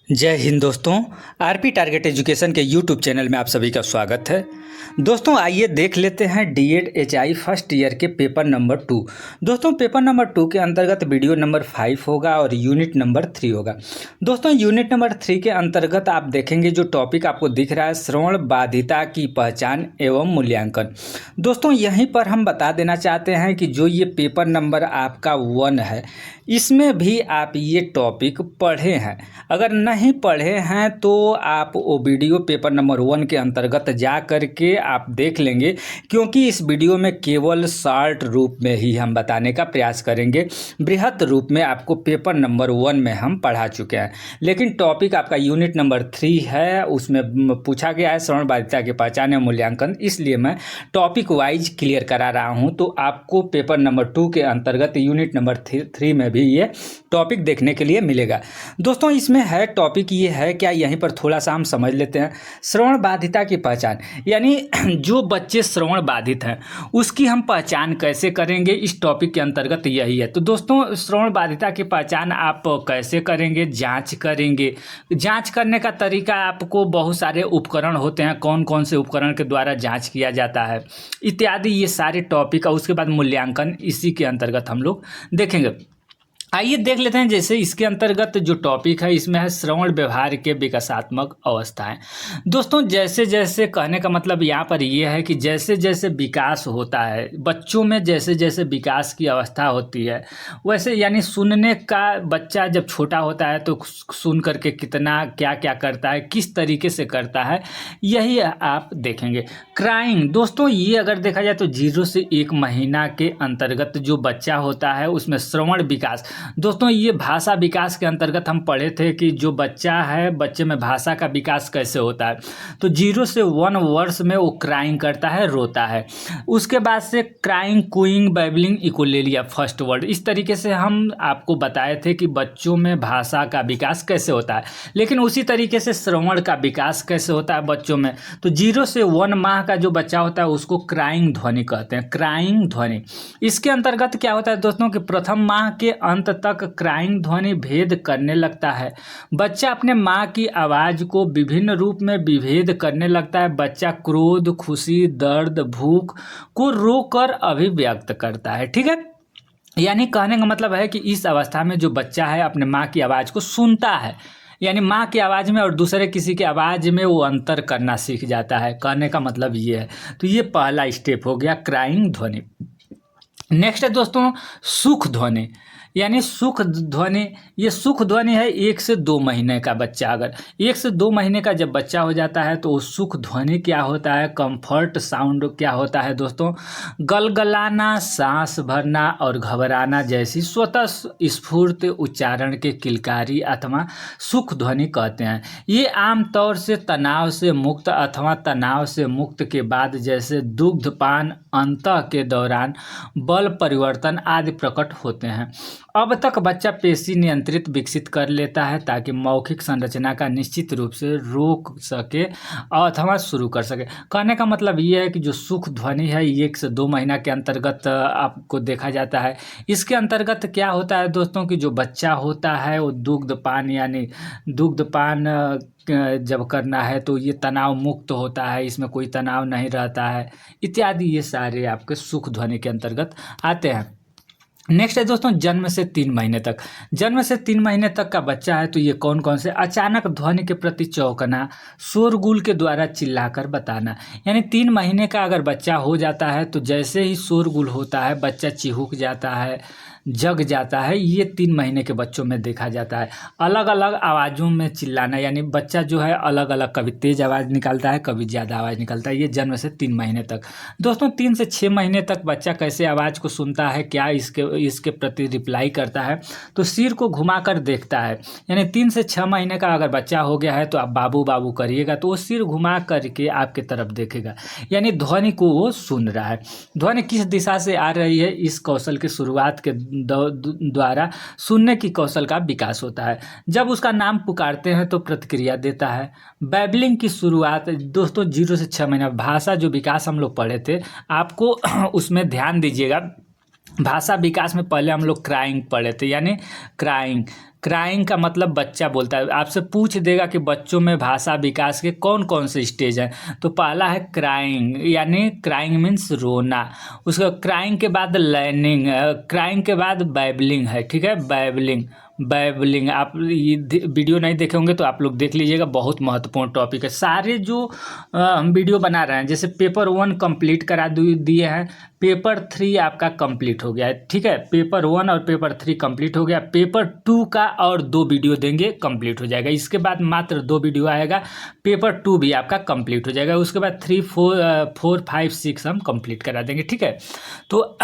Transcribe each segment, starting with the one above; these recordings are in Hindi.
जय हिंद दोस्तों। आरपी टारगेट एजुकेशन के यूट्यूब चैनल में आप सभी का स्वागत है। दोस्तों आइए देख लेते हैं डीएड एचआई फर्स्ट ईयर के पेपर नंबर 2। दोस्तों पेपर नंबर 2 के अंतर्गत वीडियो नंबर 5 होगा और यूनिट नंबर 3 होगा। दोस्तों यूनिट नंबर 3 के अंतर्गत आप देखेंगे जो टॉपिक आपको दिख रहा है श्रवण बाधिता की पहचान एवं मूल्यांकन। दोस्तों यहीं पर हम बता देना चाहते हैं कि जो ये पेपर नंबर आपका 1 है इसमें भी आप ये टॉपिक पढ़े हैं। अगर नहीं पढ़े हैं तो आप वो वीडियो पेपर नंबर 1 के अंतर्गत जा करके आप देख लेंगे, क्योंकि इस वीडियो में केवल शॉर्ट रूप में ही हम बताने का प्रयास करेंगे। बृहद रूप में आपको पेपर नंबर 1 में हम पढ़ा चुके हैं, लेकिन टॉपिक आपका यूनिट नंबर 3 है, उसमें पूछा गया है श्रवण बाधिता की पहचान एवं मूल्यांकन, इसलिए मैं टॉपिक वाइज क्लियर करा रहा हूँ। तो आपको पेपर नंबर 2 के अंतर्गत यूनिट नंबर 3 में भी ये टॉपिक देखने के लिए मिलेगा। दोस्तों इसमें है टॉपिक ये है, क्या यहीं पर थोड़ा सा हम समझ लेते हैं। श्रवण बाधिता की पहचान यानी जो बच्चे श्रवण बाधित हैं उसकी हम पहचान कैसे करेंगे, इस टॉपिक के अंतर्गत यही है। तो दोस्तों श्रवण बाधिता की पहचान आप कैसे करेंगे, जांच करेंगे। जांच करने का तरीका आपको बहुत सारे उपकरण होते हैं, कौन कौन से उपकरण के द्वारा जांच किया जाता है इत्यादि, ये सारे टॉपिक और उसके बाद मूल्यांकन इसी के अंतर्गत हम लोग देखेंगे। आइए देख लेते हैं। जैसे इसके अंतर्गत जो टॉपिक है इसमें है श्रवण व्यवहार के विकासात्मक अवस्थाएं। दोस्तों जैसे जैसे कहने का मतलब यहाँ पर ये है कि जैसे जैसे विकास होता है बच्चों में, जैसे जैसे विकास की अवस्था होती है वैसे, यानी सुनने का बच्चा जब छोटा होता है तो सुन करके कितना क्या क्या करता है, किस तरीके से करता है, यही आप देखेंगे। क्राइंग दोस्तों ये अगर देखा जाए तो 0 से 1 महीना के अंतर्गत जो बच्चा होता है उसमें श्रवण विकास। दोस्तों ये भाषा विकास के अंतर्गत हम पढ़े थे कि जो बच्चा है बच्चे में भाषा का विकास कैसे होता है। तो 0 से 1 वर्ष में वो क्राइंग करता है, रोता है। उसके बाद से crying, cooing, babbling, echolalia first word, इस तरीके से हम आपको बताए थे कि बच्चों में भाषा का विकास कैसे होता है। लेकिन उसी तरीके से श्रवण का विकास कैसे होता है बच्चों में, तो 0 से 1 माह का जो बच्चा होता है उसको क्राइंग ध्वनि कहते हैं, क्राइंग ध्वनि। इसके अंतर्गत क्या होता है दोस्तों कि प्रथम माह के अंत तक क्राइंग ध्वनि भेद करने लगता है। बच्चा अपने माँ की आवाज़ को विभिन्न रूप में विभेद करने लगता है। बच्चा क्रोध, खुशी, दर्द, भूख को रोकर अभिव्यक्त करता है। ठीक है, यानी कहने का मतलब है कि इस अवस्था में जो बच्चा है अपने माँ की आवाज़ को सुनता है, यानी माँ की आवाज़ में और दूसरे किसी की आवाज़ में वो अंतर करना सीख जाता है। कहने का मतलब ये है। तो ये पहला स्टेप हो गया क्राइंग ध्वनि। नेक्स्ट है दोस्तों सुख ध्वनि, यानी सुख ध्वनि। ये सुख ध्वनि है 1 से 2 महीने का बच्चा, अगर 1 से 2 महीने का जब बच्चा हो जाता है तो वो सुख ध्वनि क्या होता है, कंफर्ट साउंड क्या होता है दोस्तों, गलगलाना, सांस भरना और घबराना जैसी स्वतः स्फूर्त उच्चारण के किलकारी अथवा सुख ध्वनि कहते हैं। ये आमतौर से तनाव से मुक्त अथवा तनाव से मुक्त के बाद, जैसे दुग्धपान, अंतः के दौरान बल परिवर्तन आदि प्रकट होते हैं। अब तक बच्चा पेशी नियंत्रित विकसित कर लेता है ताकि मौखिक संरचना का निश्चित रूप से रोक सके अथवा शुरू कर सके। कहने का मतलब ये है कि जो सुख ध्वनि है 1 से 2 महीना के अंतर्गत आपको देखा जाता है। इसके अंतर्गत क्या होता है दोस्तों कि जो बच्चा होता है वो दुग्धपान, यानी दुग्धपान जब करना है तो ये तनाव मुक्त होता है, इसमें कोई तनाव नहीं रहता है इत्यादि, ये सारे आपके सुख ध्वनि के अंतर्गत आते हैं। नेक्स्ट है दोस्तों जन्म से 3 महीने तक। जन्म से 3 महीने तक का बच्चा है तो ये कौन कौन से, अचानक ध्वनि के प्रति चौंकना, शोरगुल के द्वारा चिल्लाकर बताना। यानी 3 महीने का अगर बच्चा हो जाता है तो जैसे ही शोरगुल होता है बच्चा चिहुक जाता है, जग जाता है। ये 3 महीने के बच्चों में देखा जाता है। अलग अलग आवाज़ों में चिल्लाना, यानी बच्चा जो है अलग अलग, कभी तेज़ आवाज़ निकालता है, कभी ज़्यादा आवाज़ निकालता है। ये जन्म से 3 महीने तक। दोस्तों 3 से 6 महीने तक बच्चा कैसे आवाज़ को सुनता है, क्या इसके प्रति रिप्लाई करता है, तो सिर को घुमाकर देखता है। यानी 3 से 6 महीने का अगर बच्चा हो गया है तो आप बाबू बाबू करिएगा तो वो सिर घुमा करके आपके तरफ देखेगा, यानी ध्वनि को वो सुन रहा है। ध्वनि किस दिशा से आ रही है, इस कौशल की शुरुआत के द्वारा सुनने की कौशल का विकास होता है। जब उसका नाम पुकारते हैं तो प्रतिक्रिया देता है। बैबलिंग की शुरुआत दोस्तों 0 से 6 महीना, भाषा जो विकास हम लोग पढ़े थे आपको उसमें ध्यान दीजिएगा। भाषा विकास में पहले हम लोग क्राइंग पढ़े थे, यानी क्राइंग क्राइंग का मतलब बच्चा बोलता है। आपसे पूछ देगा कि बच्चों में भाषा विकास के कौन कौन से स्टेज हैं, तो पहला है क्राइंग, यानी क्राइंग मीन्स रोना। उसका क्राइंग के बाद लर्निंग, क्राइंग के बाद बैबलिंग है, ठीक है, बैबलिंग। बैबलिंग आप ये वीडियो नहीं देखे होंगे तो आप लोग देख लीजिएगा, बहुत महत्वपूर्ण टॉपिक है। सारे जो हम वीडियो बना रहे हैं, जैसे पेपर 1 कंप्लीट करा दिए हैं, पेपर 3 आपका कंप्लीट हो गया है, ठीक है, पेपर 1 और पेपर 3 कंप्लीट हो गया। पेपर 2 का और 2 वीडियो देंगे, कंप्लीट हो जाएगा। इसके बाद मात्र 2 वीडियो आएगा, पेपर 2 भी आपका कंप्लीट हो जाएगा। उसके बाद 3, 4, 5, 6 हम कंप्लीट करा देंगे, ठीक है। तो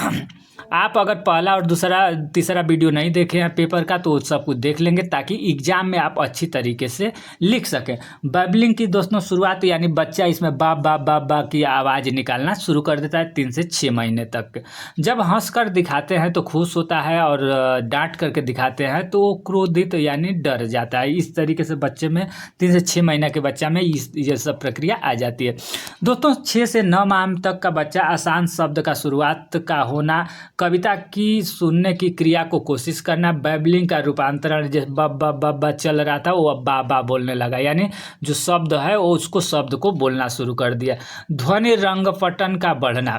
आप अगर पहला और दूसरा तीसरा वीडियो नहीं देखे हैं पेपर का, तो सब कुछ देख लेंगे ताकि एग्जाम में आप अच्छी तरीके से लिख सकें। बबलिंग की दोस्तों शुरुआत, यानी बच्चा इसमें बा बा बा बा की आवाज़ निकालना शुरू कर देता है 3 से 6 महीने तक। जब हंस कर दिखाते हैं तो खुश होता है, और डांट करके दिखाते हैं तो क्रोधित यानी डर जाता है। इस तरीके से बच्चे में 3 से 6 महीने के बच्चा में ये सब प्रक्रिया आ जाती है। दोस्तों 6 से 9 माह तक का बच्चा आसान शब्द का शुरुआत का होना, कविता की सुनने की क्रिया को कोशिश करना, बैबलिंग का रूपांतरण, जैसे ब चल रहा था वो अब बा बोलने लगा, यानी जो शब्द है वो उसको शब्द को बोलना शुरू कर दिया। ध्वनि रंगपटन का बढ़ना।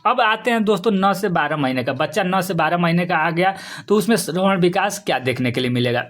अब आते हैं दोस्तों 9 से 12 महीने का बच्चा। 9 से 12 महीने का आ गया तो उसमें श्रवण विकास क्या देखने के लिए मिलेगा।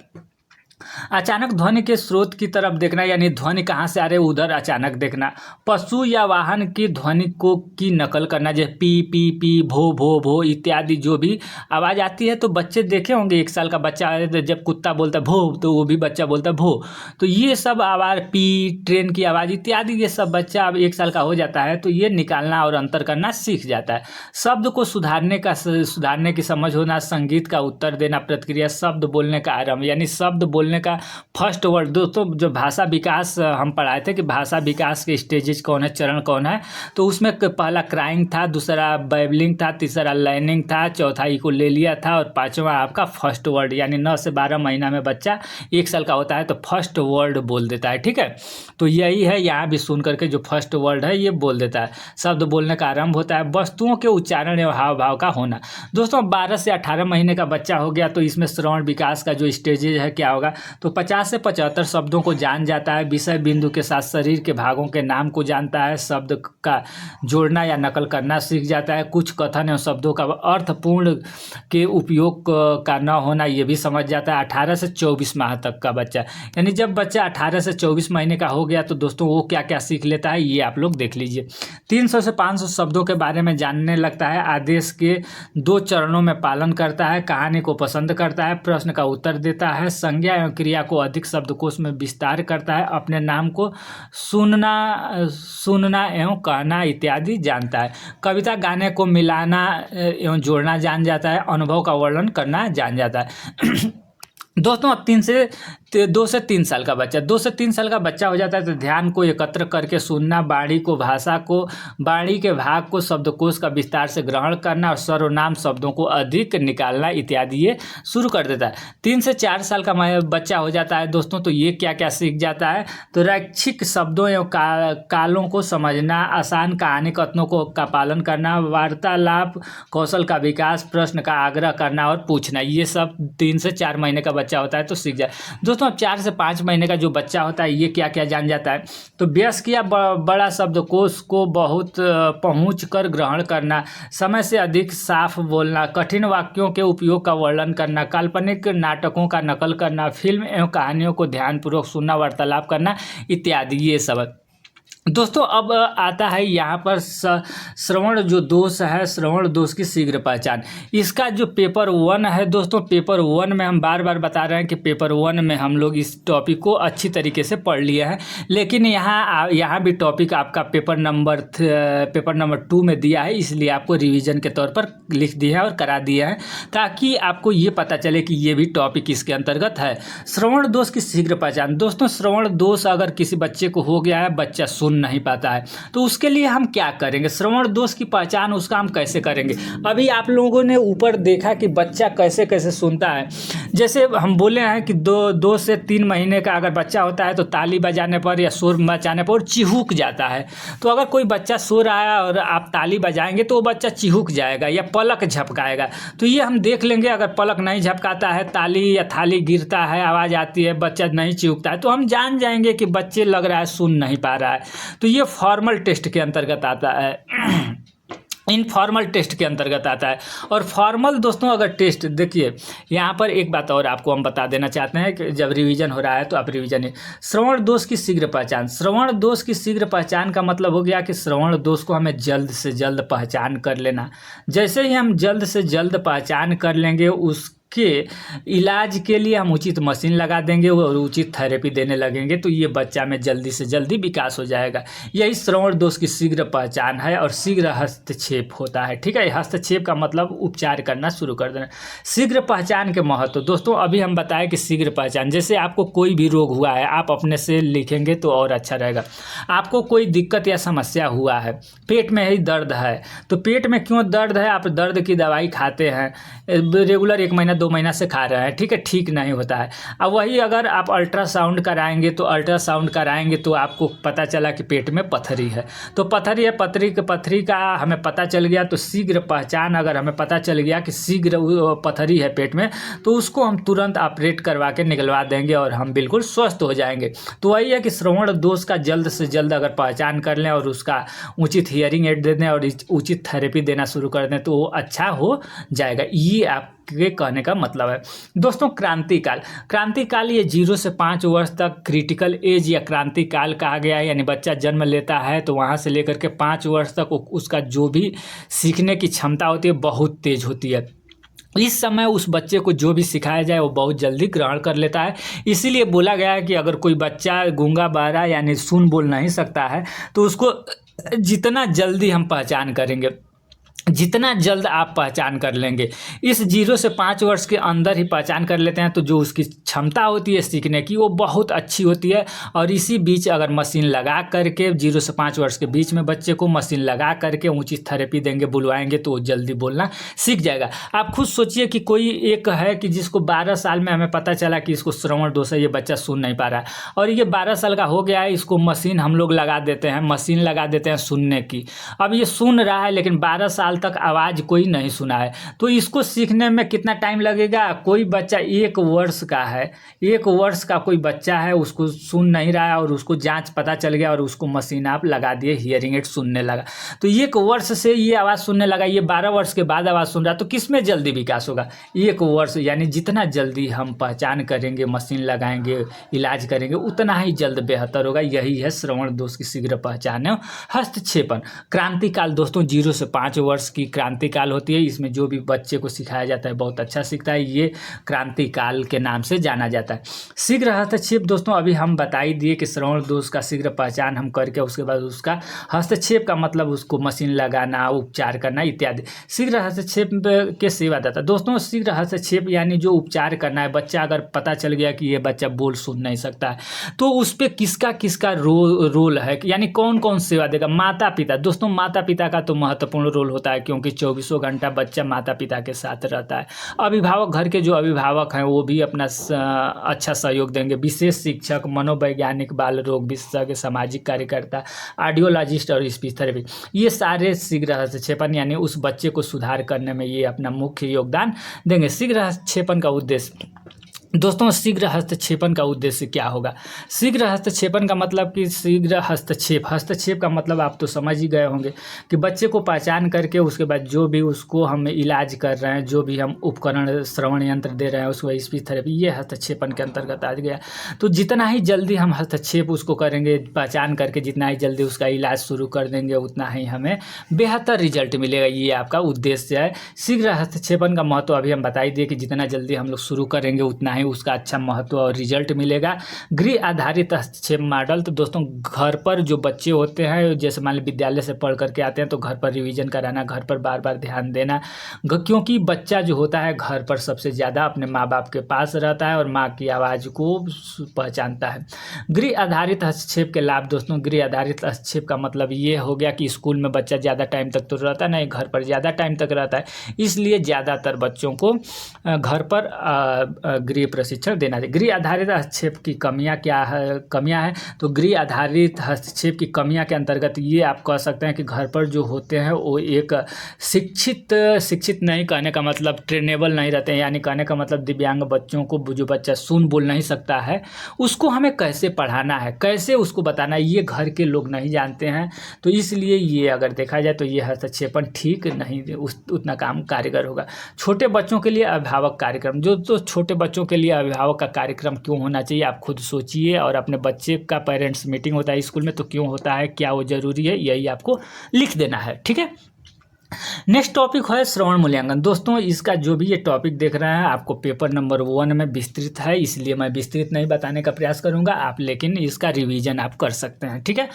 अचानक ध्वनि के स्रोत की तरफ देखना, यानी ध्वनि कहाँ से आ रही है उधर अचानक देखना। पशु या वाहन की ध्वनि को की नकल करना, जैसे पी पी पी, भो भो भो इत्यादि जो भी आवाज़ आती है। तो बच्चे देखे होंगे 1 साल का बच्चा है तो जब कुत्ता बोलता है भो, तो वो भी बच्चा बोलता है भो। तो ये सब आवाज़, पी, ट्रेन की आवाज़ इत्यादि, ये सब बच्चा अब 1 साल का हो जाता है तो ये निकालना और अंतर करना सीख जाता है। शब्द को सुधारने की समझ होना, संगीत का उत्तर देना, प्रतिक्रिया, शब्द बोलने का आरंभ, यानी शब्द बोलने का फर्स्ट वर्ड। दोस्तों जो भाषा विकास हम पढ़ाए थे कि भाषा विकास के स्टेजेस कौन है, चरण कौन है, तो उसमें पहला क्राइंग था, दूसरा बैबलिंग था, तीसरा लर्निंग था, चौथा इको ले लिया था, और 5वां आपका फर्स्ट वर्ड। यानी 9 से 12 महीना में बच्चा 1 साल का होता है तो फर्स्ट वर्ड बोल देता है, ठीक है। तो यही है, यहाँ भी सुन करके जो फर्स्ट वर्ड है ये बोल देता है। शब्द बोलने का आरंभ होता है। वस्तुओं के उच्चारण एवं हाव भाव का होना। दोस्तों 12 से 18 महीने का बच्चा हो गया तो इसमें श्रवण विकास का जो स्टेजेज है क्या होगा, तो 50 से 75 शब्दों को जान जाता है। विषय बिंदु के साथ शरीर के भागों के नाम को जानता है। शब्द का जोड़ना या नकल करना सीख जाता है। कुछ कथन एवं शब्दों का अर्थपूर्ण के उपयोग का न होना ये भी समझ जाता है। 18 से 24 माह तक का बच्चा, यानी जब बच्चा 18 से 24 महीने का हो गया तो दोस्तों वो क्या क्या सीख लेता है ये आप लोग देख लीजिए। 300 से 500 शब्दों के बारे में जानने लगता है। आदेश के 2 चरणों में पालन करता है। कहानी को पसंद करता है। प्रश्न का उत्तर देता है। संज्ञा एवं क्रिया को अधिक शब्दकोश में विस्तार करता है। अपने नाम को सुनना एवं कहना इत्यादि जानता है। कविता गाने को मिलाना एवं जोड़ना जान जाता है। अनुभव का वर्णन करना जान जाता है। दोस्तों अब 2 से 3 साल का बच्चा, 2 से 3 साल का बच्चा हो जाता है तो ध्यान को एकत्र करके सुनना, वाणी को, भाषा को, वाणी के भाग को शब्दकोश का विस्तार से ग्रहण करना और सर्वनाम शब्दों को अधिक निकालना इत्यादि ये शुरू कर देता है। 3 से 4 साल का बच्चा हो जाता है दोस्तों तो ये क्या क्या सीख जाता है, तो रैक्षिक शब्दों एवं कालों को समझना, आसान कहानी कथनों का पालन करना, वार्तालाप कौशल का विकास, प्रश्न का आग्रह करना और पूछना, ये सब 3 से 4 महीने का बच्चा होता है तो सीख जाए। दोस्तों अब 4 से 5 महीने का जो बच्चा होता है ये क्या क्या जान जाता है, तो व्यस्क या बड़ा शब्दकोश को बहुत पहुँच कर ग्रहण करना, समय से अधिक साफ बोलना, कठिन वाक्यों के उपयोग का वर्णन करना, काल्पनिक नाटकों का नकल करना, फिल्म एवं कहानियों को ध्यानपूर्वक सुनना, वार्तालाप करना इत्यादि ये सब। दोस्तों अब आता है यहाँ पर श्रवण जो दोष है, श्रवण दोष की शीघ्र पहचान। इसका जो पेपर 1 है दोस्तों, पेपर 1 में हम बार बार बता रहे हैं कि पेपर 1 में हम लोग इस टॉपिक को अच्छी तरीके से पढ़ लिए हैं, लेकिन यहाँ भी टॉपिक आपका पेपर नंबर 2 में दिया है, इसलिए आपको रिवीजन के तौर पर लिख दिया है और करा दिया है ताकि आपको ये पता चले कि ये भी टॉपिक इसके अंतर्गत है। श्रवण दोष की शीघ्र पहचान। दोस्तों श्रवण दोष अगर किसी बच्चे को हो गया है, बच्चा सुन नहीं पाता है, तो उसके लिए हम क्या करेंगे, श्रवण दोष की पहचान उसका हम कैसे करेंगे। अभी आप लोगों ने ऊपर देखा कि बच्चा कैसे कैसे सुनता है। जैसे हम बोले हैं कि 2 से 3 महीने का अगर बच्चा होता है तो ताली बजाने पर या शोर मचाने पर चिहुक जाता है। तो अगर कोई बच्चा सो रहा है और आप ताली बजाएंगे तो वो बच्चा चिहुक जाएगा या पलक झपकाएगा। तो ये हम देख लेंगे, अगर पलक नहीं झपकाता है, ताली या थाली गिरता है, आवाज़ आती है, बच्चा नहीं चिहुकता है, तो हम जान जाएंगे कि बच्चे लग रहा है सुन नहीं पा रहा है। तो ये फॉर्मल टेस्ट के अंतर्गत आता है, इनफॉर्मल टेस्ट के अंतर्गत आता है। और फॉर्मल दोस्तों अगर टेस्ट देखिए, यहाँ पर एक बात और आपको हम बता देना चाहते हैं कि जब रिवीजन हो रहा है तो आप रिवीजन है। श्रवण दोष की शीघ्र पहचान। श्रवण दोष की शीघ्र पहचान का मतलब हो गया कि श्रवण दोष को हमें जल्द से जल्द पहचान कर लेना। जैसे ही हम जल्द से जल्द पहचान कर लेंगे, उसके इलाज के लिए हम उचित मशीन लगा देंगे और उचित थेरेपी देने लगेंगे, तो ये बच्चा में जल्दी से जल्दी विकास हो जाएगा। यही श्रवण दोष की शीघ्र पहचान है और शीघ्र हस्तक्षेप होता है। ठीक है, हस्तक्षेप का मतलब उपचार करना शुरू कर देना। शीघ्र पहचान के महत्व दोस्तों अभी हम बताएं कि शीघ्र पहचान, जैसे आपको कोई भी रोग हुआ है, आप अपने से लिखेंगे तो और अच्छा रहेगा। आपको कोई दिक्कत या समस्या हुआ है, पेट में ही दर्द है, तो पेट में क्यों दर्द है, आप दर्द की दवाई खाते हैं रेगुलर 1 महीना 2 महीना से खा रहे हैं, ठीक है, ठीक नहीं होता है। अब वही अगर आप अल्ट्रासाउंड कराएंगे तो आपको पता चला कि पेट में पथरी है, तो पथरी है, पथरी का हमें पता चल गया, तो शीघ्र पहचान अगर हमें पता चल गया कि शीघ्र पथरी है पेट में, तो उसको हम तुरंत ऑपरेट करवा के निकलवा देंगे और हम बिल्कुल स्वस्थ हो जाएंगे। तो वही है कि श्रवण दोष का जल्द से जल्द अगर पहचान कर लें और उसका उचित हियरिंग एड दे दें और उचित थेरेपी देना शुरू कर दें तो वो अच्छा हो जाएगा। ये आपके कहने का मतलब है। दोस्तों क्रांतिकाल ये 0 से 5 वर्ष तक क्रिटिकल एज या क्रांतिकाल कहा गया है, यानी बच्चा जन्म लेता है तो वहाँ से लेकर के 5 वर्ष तक उसका जो भी सीखने की क्षमता होती है बहुत तेज होती है। इस समय उस बच्चे को जो भी सिखाया जाए वो बहुत जल्दी ग्रहण कर लेता है। इसीलिए बोला गया है कि अगर कोई बच्चा गूंगा बहरा यानी सुन बोल नहीं सकता है तो उसको जितना जल्दी हम पहचान करेंगे, जितना जल्द आप पहचान कर लेंगे, इस 0 से 5 वर्ष के अंदर ही पहचान कर लेते हैं तो जो उसकी क्षमता होती है सीखने की वो बहुत अच्छी होती है। और इसी बीच अगर मशीन लगा करके 0 से 5 वर्ष के बीच में बच्चे को मशीन लगा करके उचित थेरेपी देंगे, बुलवाएंगे, तो वो जल्दी बोलना सीख जाएगा। आप खुद सोचिए कि कोई एक है कि जिसको 12 साल में हमें पता चला कि इसको श्रवण दोष है, ये बच्चा सुन नहीं पा रहा है, और ये 12 साल का हो गया है, इसको मशीन हम लोग लगा देते हैं सुनने की। अब ये सुन रहा है लेकिन 12 साल तक आवाज़ कोई नहीं सुना है, तो इसको सीखने में कितना टाइम लगेगा। कोई बच्चा 1 वर्ष का है, 1 वर्ष का कोई बच्चा है, उसको सुन नहीं रहा है और उसको जांच पता चल गया और उसको मशीन आप लगा दिए, हियरिंग एड सुनने लगा, तो 1 वर्ष से ये आवाज़ सुनने लगा, ये 12 वर्ष के बाद आवाज़ सुन रहा, तो किस में जल्दी विकास होगा, 1 वर्ष। यानी जितना जल्दी हम पहचान करेंगे, मशीन लगाएंगे, इलाज करेंगे, उतना ही जल्द बेहतर होगा। यही है श्रवण दोष की शीघ्र पहचान है। हस्तक्षेपन क्रांतिकाल दोस्तों 0 से 5 वर्ष की क्रांतिकाल होती है, इसमें जो भी बच्चे को सिखाया जाता है बहुत अच्छा सीखता है, ये क्रांतिकाल के नाम से जाना जाता है। शीघ्र हस्तक्षेप दोस्तों अभी हम बता ही दिए कि श्रवण दोष का शीघ्र पहचान हम करके उसके बाद उसका हस्तक्षेप का मतलब उसको मशीन लगाना, उपचार करना इत्यादि। शीघ्र हस्तक्षेप के सेवादाता दोस्तों, शीघ्र हस्तक्षेप यानी जो उपचार करना है, बच्चा अगर पता चल गया कि ये बच्चा बोल सुन नहीं सकता है तो उस पर किसका किसका रोल है, यानी कौन कौन सेवा देगा। माता पिता दोस्तों, माता पिता का तो महत्वपूर्ण रोल होता है क्योंकि 24 घंटा बच्चा माता पिता के साथ रहता है। अभिभावक, घर के जो अभिभावक हैं वो भी अपना अच्छा सहयोग देंगे। विशेष शिक्षक, मनोवैज्ञानिक, बाल रोग विशेषज्ञ, सामाजिक कार्यकर्ता, ऑडियोलॉजिस्ट और स्पीच थेरेपी, ये सारे शीघ्र हस्तक्षेपन यानी उस बच्चे को सुधार करने में ये अपना मुख्य योगदान देंगे। शीघ्र हस्तक्षेपन का उद्देश्य दोस्तों, शीघ्र हस्तक्षेपन का उद्देश्य क्या होगा। शीघ्र हस्तक्षेपन का मतलब कि शीघ्र हस्तक्षेप का मतलब आप तो समझ ही गए होंगे कि बच्चे को पहचान करके उसके बाद जो भी उसको हम इलाज कर रहे हैं, जो भी हम उपकरण श्रवण यंत्र दे रहे हैं उसको स्पीच थेरेपी, ये हस्तक्षेपन के अंतर्गत आ गया। तो जितना ही जल्दी हम हस्तक्षेप उसको करेंगे, पहचान करके जितना ही जल्दी उसका इलाज शुरू कर देंगे उतना ही हमें बेहतर रिजल्ट मिलेगा। ये आपका उद्देश्य है। शीघ्र हस्तक्षेपन का महत्व अभी हम बता ही दिए कि जितना जल्दी हम लोग शुरू करेंगे उतना ही उसका अच्छा महत्व और रिजल्ट मिलेगा। गृह आधारित हस्तक्षेप मॉडल, तो दोस्तों घर पर जो बच्चे होते हैं, जैसे मान लीजिए विद्यालय से पढ़ करके आते हैं तो घर पर रिवीजन कराना, घर पर बार बार ध्यान देना, क्योंकि बच्चा जो होता है घर पर सबसे ज़्यादा अपने माँ बाप के पास रहता है और माँ की आवाज़ को पहचानता है। गृह आधारित हस्तक्षेप के लाभ, दोस्तों गृह आधारित हस्तक्षेप का मतलब ये हो गया कि स्कूल में बच्चा ज़्यादा टाइम तक तो रहता नहीं, घर पर ज़्यादा टाइम तक रहता है, इसलिए ज़्यादातर बच्चों को घर पर गृह प्रशिक्षण देना चाहिए। गृह आधारित हस्तक्षेप की कमियां क्या है, तो गृह आधारित हस्तक्षेप की कमियां के अंतर्गत ये आप कह सकते हैं कि घर पर जो होते हैं वो एक शिक्षित नहीं, कहने का मतलब ट्रेनेबल नहीं रहते हैं, यानी कहने का मतलब दिव्यांग बच्चों को, जो बच्चा सुन बोल नहीं सकता है उसको हमें कैसे पढ़ाना है, कैसे उसको बताना है, ये घर के लोग नहीं जानते हैं। तो इसलिए ये अगर देखा जाए तो ये हस्तक्षेपण ठीक नहीं, उतना काम कारगर होगा। छोटे बच्चों के लिए अभिभावक कार्यक्रम, तो छोटे बच्चों के लिए अभिभावक का कार्यक्रम क्यों होना चाहिए, आप खुद सोचिए। और अपने बच्चे का पेरेंट्स मीटिंग होता है स्कूल में, तो क्यों होता है, क्या वो जरूरी है, यही आपको लिख देना है, ठीक है। नेक्स्ट टॉपिक है श्रवण मूल्यांकन। दोस्तों इसका जो भी ये टॉपिक देख रहे हैं आपको पेपर नंबर 1 में विस्तृत है, इसलिए मैं विस्तृत नहीं बताने का प्रयास करूंगा आप, लेकिन इसका रिवीजन आप कर सकते हैं, ठीक है।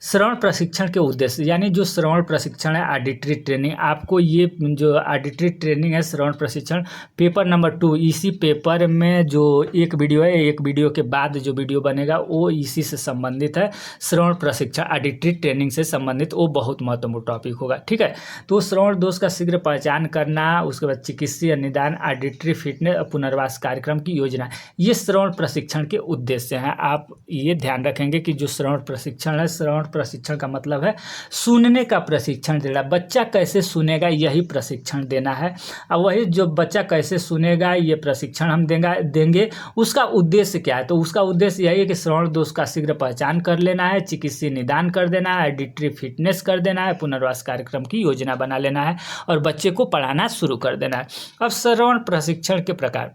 श्रवण प्रशिक्षण के उद्देश्य, यानी जो श्रवण प्रशिक्षण है ऑडिटरी ट्रेनिंग, आपको ये जो ऑडिटरी ट्रेनिंग है श्रवण प्रशिक्षण पेपर नंबर 2, इसी पेपर में जो एक वीडियो है, एक वीडियो के बाद जो वीडियो बनेगा वो इसी से संबंधित है। श्रवण प्रशिक्षण ऑडिटरी ट्रेनिंग से संबंधित वो बहुत महत्वपूर्ण टॉपिक होगा, ठीक है। तो श्रवण दोष का शीघ्र पहचान करना, उसके बाद चिकित्सीय निदान, ऑडिटरी फिटनेस और पुनर्वास कार्यक्रम की योजना, ये श्रवण प्रशिक्षण के उद्देश्य हैं। आप ये ध्यान रखेंगे कि जो श्रवण प्रशिक्षण है, श्रवण प्रशिक्षण का मतलब है सुनने का प्रशिक्षण देना, बच्चा कैसे सुनेगा यही प्रशिक्षण देना है। अब वही जो बच्चा कैसे सुनेगा ये प्रशिक्षण हम देंगे, उसका उद्देश्य क्या है, तो उसका उद्देश्य यही है कि श्रवण दोष का शीघ्र पहचान कर लेना है, चिकित्सीय निदान कर देना है, ऑडिटरी फिटनेस कर देना है, पुनर्वास कार्यक्रम की योजना बना लेना है और बच्चे को पढ़ाना शुरू कर देना है। अब श्रवण प्रशिक्षण के प्रकार,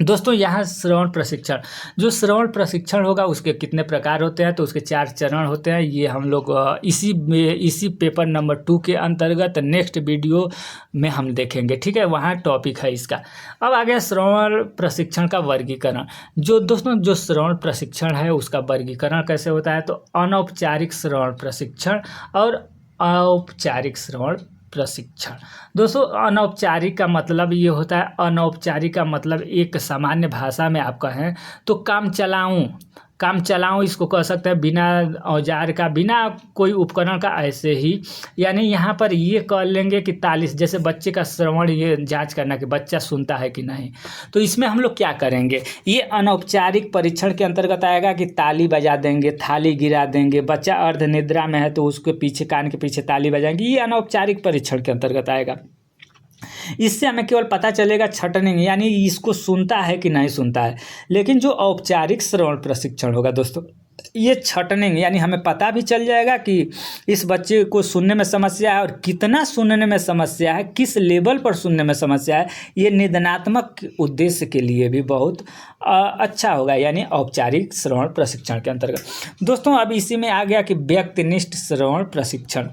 दोस्तों यहाँ श्रवण प्रशिक्षण, जो श्रवण प्रशिक्षण होगा उसके कितने प्रकार होते हैं, तो उसके 4 चरण होते हैं। ये हम लोग इसी पेपर नंबर 2 के अंतर्गत नेक्स्ट वीडियो में हम देखेंगे, ठीक है, वहाँ टॉपिक है इसका। अब आ गया श्रवण प्रशिक्षण का वर्गीकरण। जो दोस्तों जो श्रवण प्रशिक्षण है उसका वर्गीकरण कैसे होता है, तो अनौपचारिक श्रवण प्रशिक्षण और औपचारिक श्रवण प्रशिक्षण। दोस्तों अनौपचारिक का मतलब ये होता है, अनौपचारिक का मतलब एक सामान्य भाषा में आप कहें तो काम चलाऊं इसको कह सकते हैं, बिना औजार का, बिना कोई उपकरण का, ऐसे ही। यानी यहाँ पर ये कह लेंगे कि ताली, जैसे बच्चे का श्रवण ये जांच करना कि बच्चा सुनता है कि नहीं, तो इसमें हम लोग क्या करेंगे, ये अनौपचारिक परीक्षण के अंतर्गत आएगा कि ताली बजा देंगे, थाली गिरा देंगे, बच्चा अर्ध निद्रा में है तो उसके पीछे कान के पीछे ताली बजाएंगे, ये अनौपचारिक परीक्षण के अंतर्गत आएगा। इससे हमें केवल पता चलेगा छटनिंग, यानी इसको सुनता है कि नहीं सुनता है। लेकिन जो औपचारिक श्रवण प्रशिक्षण होगा दोस्तों, ये छटनिंग, यानी हमें पता भी चल जाएगा कि इस बच्चे को सुनने में समस्या है और कितना सुनने में समस्या है, किस लेवल पर सुनने में समस्या है। ये निदानात्मक उद्देश्य के लिए भी बहुत अच्छा होगा, यानी औपचारिक श्रवण प्रशिक्षण के अंतर्गत। दोस्तों अब इसी में आ गया कि व्यक्तिनिष्ठ श्रवण प्रशिक्षण,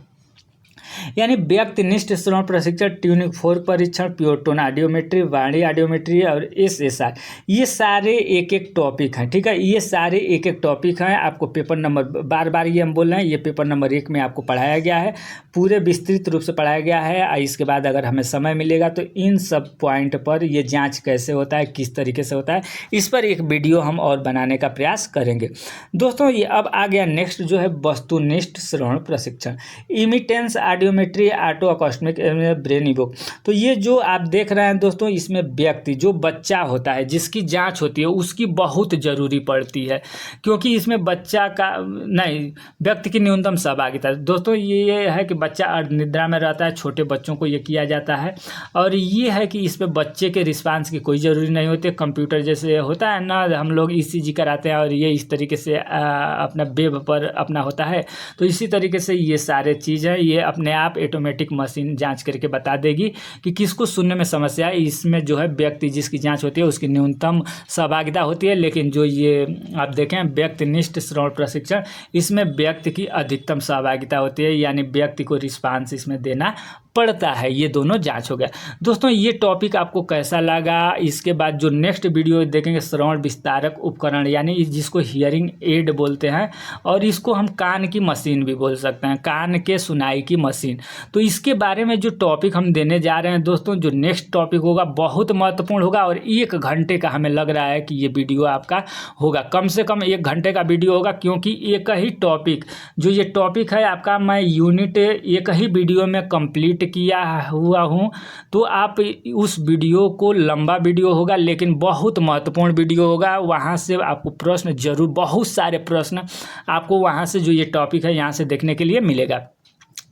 यानी व्यक्तिनिष्ठ श्रवण प्रशिक्षण, ट्यूनिंग फोर्क परीक्षण, प्योर टोन ऑडियोमेट्री, वाणी ऑडियोमेट्री और SSR, ये सारे एक एक टॉपिक हैं, ठीक है। ये सारे एक एक टॉपिक हैं, आपको पेपर नंबर, बार बार ये हम बोल रहे हैं, ये पेपर नंबर 1 में आपको पढ़ाया गया है, पूरे विस्तृत रूप से पढ़ाया गया है। इसके बाद अगर हमें समय मिलेगा तो इन सब पॉइंट पर ये जाँच कैसे होता है, किस तरीके से होता है, इस पर एक वीडियो हम और बनाने का प्रयास करेंगे। दोस्तों ये अब आ गया नेक्स्ट जो है वस्तुनिष्ठ श्रवण प्रशिक्षण, immittance audiometry, auto acoustic brain evoke. तो ये जो आप देख रहे हैं दोस्तों, इसमें व्यक्ति जो बच्चा होता है जिसकी जांच होती है उसकी बहुत ज़रूरी पड़ती है, क्योंकि इसमें बच्चा का नहीं, व्यक्ति की न्यूनतम सहभागिता। दोस्तों ये है कि बच्चा अर्धनिद्रा में रहता है, छोटे बच्चों को ये किया जाता है, और ये है कि इस पर बच्चे के रिस्पांस की कोई ज़रूरी नहीं होती। कंप्यूटर जैसे होता है ना, हम लोग ECG कराते हैं और ये इस तरीके से अपना वेब पर अपना होता है, तो इसी तरीके से ये सारे चीज़ है, ये अपने आप ऑटोमेटिक मशीन जांच करके बता देगी कि किसको सुनने में समस्या है। इसमें जो है व्यक्ति जिसकी जांच होती है उसकी न्यूनतम सहभागिता होती है, लेकिन जो ये आप देखें व्यक्तिनिष्ठ श्रवण प्रशिक्षण, इसमें व्यक्ति की अधिकतम सहभागिता होती है, यानी व्यक्ति को रिस्पांस इसमें देना पड़ता है, ये दोनों जांच हो गया। दोस्तों ये टॉपिक आपको कैसा लगा, इसके बाद जो नेक्स्ट वीडियो देखेंगे श्रवण विस्तारक उपकरण यानी जिसको हियरिंग एड बोलते हैं, और इसको हम कान की मशीन भी बोल सकते हैं, कान के सुनाई की मशीन। तो इसके बारे में जो टॉपिक हम देने जा रहे हैं दोस्तों, जो नेक्स्ट टॉपिक होगा बहुत महत्वपूर्ण होगा, और 1 घंटे का हमें लग रहा है कि ये वीडियो आपका होगा, कम से कम 1 घंटे का वीडियो होगा, क्योंकि एक ही टॉपिक जो ये टॉपिक है आपका, मैं यूनिट एक ही वीडियो में कंप्लीट किया हुआ हूँ। तो आप उस वीडियो को, लंबा वीडियो होगा लेकिन बहुत महत्वपूर्ण वीडियो होगा, वहाँ से आपको प्रश्न जरूर, बहुत सारे प्रश्न आपको वहाँ से जो ये टॉपिक है यहाँ से देखने के लिए मिलेगा।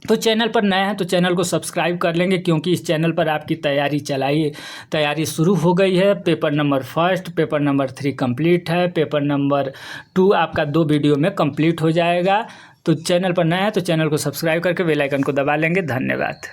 तो चैनल पर नए हैं तो चैनल को सब्सक्राइब कर लेंगे, क्योंकि इस चैनल पर आपकी तैयारी शुरू हो गई है। Paper number 1, paper number 3 complete है, पेपर नंबर 2 आपका 2 वीडियो में कंप्लीट हो जाएगा। तो चैनल पर नया है तो चैनल को सब्सक्राइब करके बेल आइकन को दबा लेंगे। धन्यवाद।